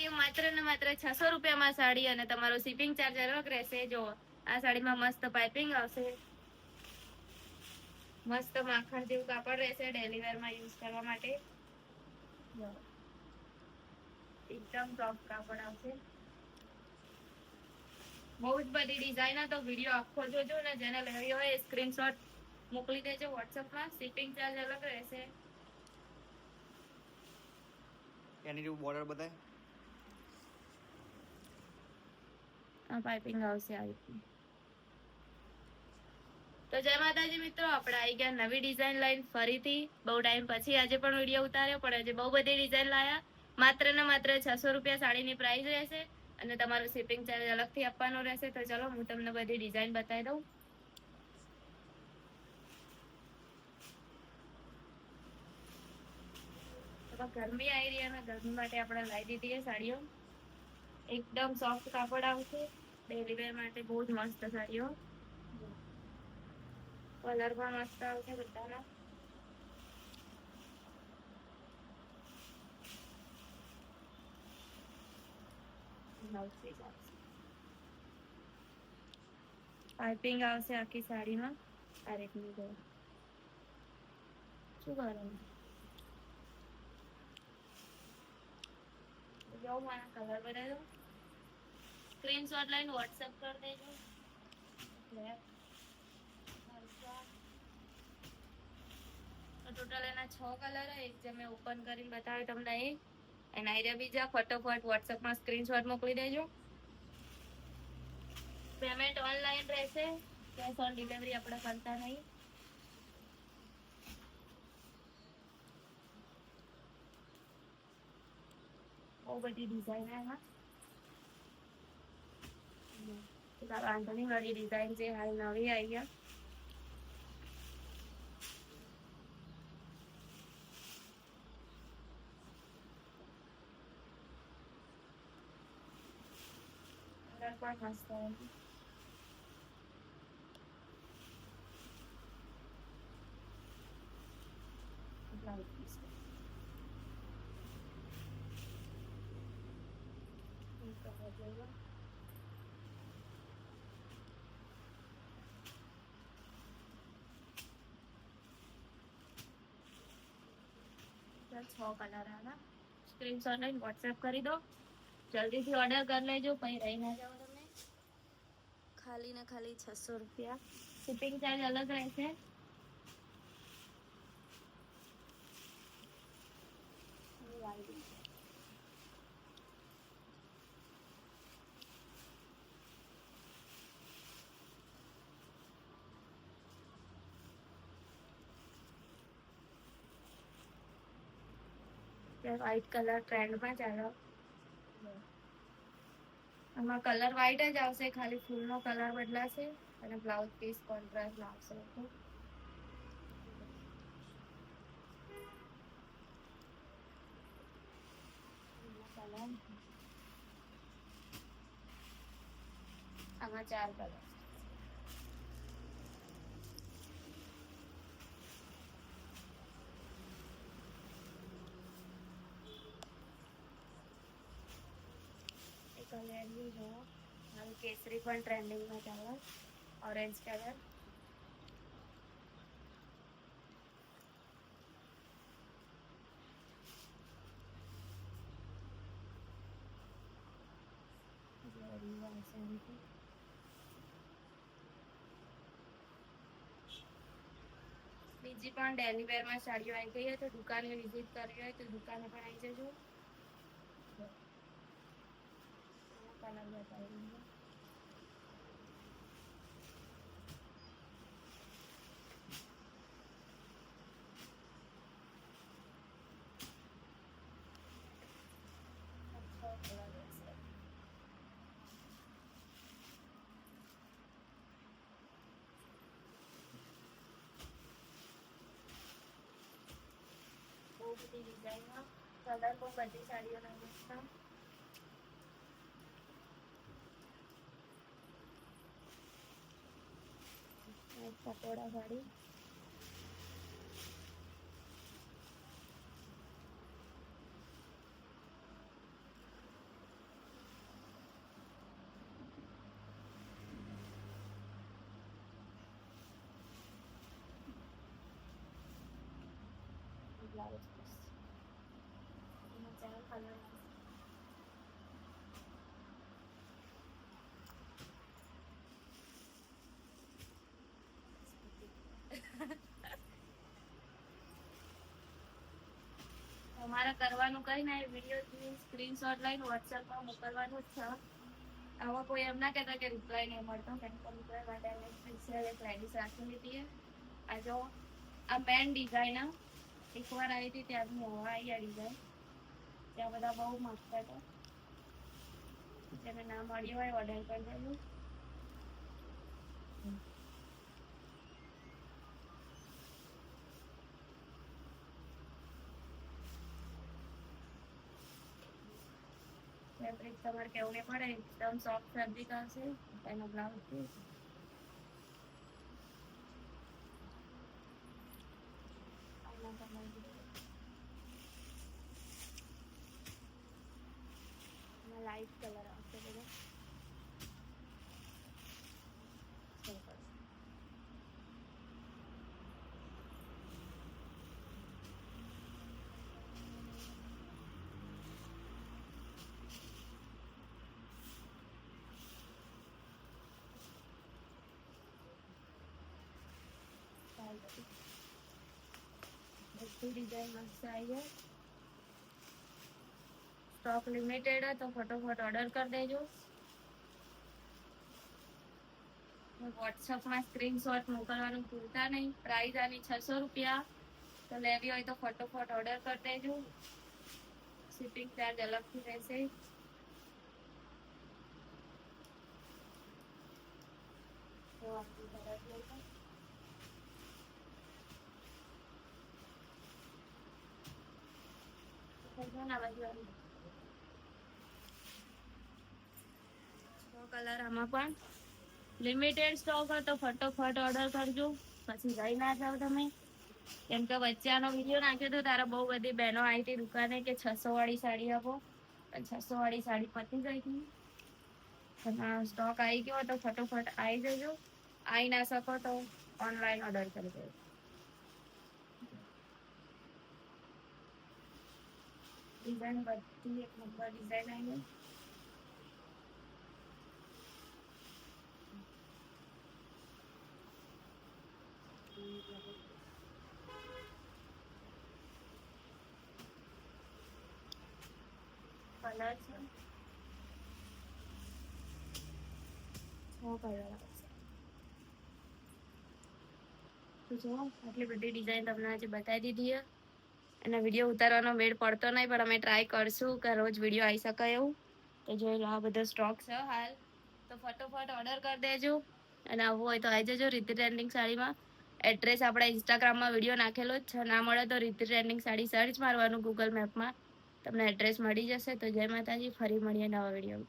સાડીઓ માત્ર ને માત્ર 600 રૂપિયામાં સાડી અને તમારો શિપિંગ ચાર્જ અલગ રહેશે. જો આ સાડીમાં મસ્ત પાઇપિંગ આવશે, મસ્ત માખણ જેવું કાપડ રહેશે ડેલી વેરમાં યુઝ કરવા માટે. એકદમ સોફ્ટ કાપડ આવશે. બહુ જ બધી ડિઝાઇન, તો વિડીયો આખો જોજો ને જેને લેવી હોય સ્ક્રીનશોટ મોકલી દેજો વોટ્સઅપમાં. શિપિંગ ચાર્જ અલગ રહેશે. એની જેવું બોર્ડર બતાય. આ પાઇપિંગ આવશે આ રીતની. તો જય માતાજી મિત્રો, આપણે આવી ગયા નવી ડિઝાઇન લઈને ફરીથી. બહુ ટાઈમ પછી આજે પણ વિડીયો ઉતાર્યો, પણ આજે બહુ બધી ડિઝાઇન લાયા. માત્ર ને માત્ર 600 રૂપિયા સાડીની પ્રાઇસ રહેશે અને તમારો શિપિંગ ચાર્જ અલગથી આપવાનો રહેશે. તો ચલો હું તમને બધી ડિઝાઇન બતાવી દઉં. ગરમી આવી રહી અને ગરમી માટે આપણે લાવી દીધી છે સાડીઓ. એકદમ સોફ્ટ કાપડ આવશે, ડેલી વેર માટે બહુ જ મસ્ત સાડીઓ. કલર પણ મસ્ત આવશે બધાના. પાઇપિંગ આવશે આખી સાડીમાં આ રીતની. શું કરવાનું જાઓ, મારા કલર બનાવી દો. સ્ક્રીનશોટ લઈને વોટ્સએપ કરી દેજો. ટોટલ એના 6 કલર, એક જે મેં ઓપન કરીને બતાવ્યો તમને એ. એના આઈડિયા બીજા ફટોફટ વોટ્સએપમાં સ્ક્રીનશોટ મોકલી દેજો. પેમેન્ટ ઓનલાઈન રહેશે, કેશ ઓન ડિલિવરી આપણે કરતા નહીં. બહુ બધી ડિઝાઇન એમાં. વાંધણી વાળી ડિઝાઇન છે, હાલ નવી આવી ગયા. પણ મસ્ત આવી. છ કલર આના. સ્ક્રીનશોટ લઈને વોટ્સએપ કરી દો. જલ્દીથી ઓર્ડર કરી લેજો, પછી રહી ના જાઓ તમે. ખાલી ને ખાલી 600 રૂપિયા. શિપિંગ ચાર્જ અલગ રહેશે. વ્હાઈટ કલર ટ્રેન્ડમાં ચાલો. આમાં કલર વ્હાઈટ જ આવશે, ખાલી ફૂલનો કલર બદલાશે અને બ્લાઉઝ પીસ કોન્ટ્રાસ્ટમાં આવશે. આમાં 4 કલર. કલર જો હાલ કેસરી પણ ટ્રેન્ડિંગમાં ચાલે, ઓરેન્જ કલર. બીજી પણ ડેલી વેરમાં સાડીઓ આવી ગઈ હોય તો દુકાને વિઝિટ કરવી હોય તો દુકાને પણ આવી જજો. કલર બતાવી. બહુ બધી ડિઝાઇનમાં કલર પણ બધી સાડીઓના મસ્ત. પટોળા સાડી. આવે છે બસ. એમાં 4 કલર આવે. તમારે કરવાનું કઈ નહીં, વિડીયો સ્ક્રીનશોટ લઈને વોટ્સએપમાં મોકલવાનું જ છે. આમાં કોઈ એમ ના કહેતા કે રિપ્લાય નહીં મળતો, કેમ કે રિપ્લાય માટે અમે સ્પેશિયલ એક લેડીઝ રાખેલી હતી. આ જો આ મેન ડિઝાઇન એકવાર આવી હતી ત્યારની હવે આવી આ ડિઝાઇન. ત્યાં બધા બહુ માંગતા હતા. જેને ના મળ્યું હોય ઓર્ડર કરી દેજો. ફેબ્રિક તમારે કેવું નહીં પડે, એકદમ સોફ્ટ ફેબ્રિક આવશે. એનો બ્લાઉઝ પીસ લાઈટ કલર આવશે બધા. બધી ડિઝાઇન મસ્ત આવી છે. સ્ટોક લિમિટેડ है तो फटाफट ऑर्डर कर देજો. વોટ્સઅપમાં સ્ક્રીનશોટ મોકલવાનું ભૂલતા નહીં. પ્રાઇસ આની 600 રૂપિયા. તો લેવી હોય તો ફટાફટ ઓર્ડર કરી દેજો. શિપિંગ ચાર્જ અલગથી રહેશે. તો આપણી તરફ લઈને કલર આમાં પણ લિમિટેડ સ્ટોક હોય તો ફટોફટ ઓર્ડર કરજો, પછી રહી ના જાવ તમે. કેમ કે વચ્ચે આનો વિડીયો નાખ્યો તો તારા બહુ બધી બહેનો આવી હતી દુકાને કે 600 વાળી સાડી આપો, પણ 600 વાળી સાડી પતી ગઈ હતી. સ્ટોક આવી ગયો તો ફટોફટ આવી જજો. આવી ના શકો તો ઓનલાઈન ઓર્ડર કરી દેજો. ડિઝાઇન બધી એક નંબર ડિઝાઇન આવી. કલર છે 6 કલર આવશે. તો જો આટલી બધી ડિઝાઇન તમને આજે બતાવી દીધી છે. અને વિડીયો ઉતારવાનો મેળ પડતો નહીં, પણ અમે ટ્રાય કરશું કે રોજ વિડીયો આવી શકે એવું. તો જોઈ લો આ બધો સ્ટોક છે હાલ. તો ફટોફટ ઓર્ડર કરી દેજો. અને આવવું હોય તો આવી જજો રીતિ ટ્રેન્ડિંગ સાડીમાં. એડ્રેસ આપણા ઇન્સ્ટાગ્રામમાં વિડીયો નાખેલો જ છે. ના મળે તો રીતિ ટ્રેન્ડિંગ સાડી સર્ચ મારવાનું ગૂગલ મેપમાં, તમને એડ્રેસ મળી જશે. તો જય માતાજી, ફરી મળીએ નવા વિડીયો.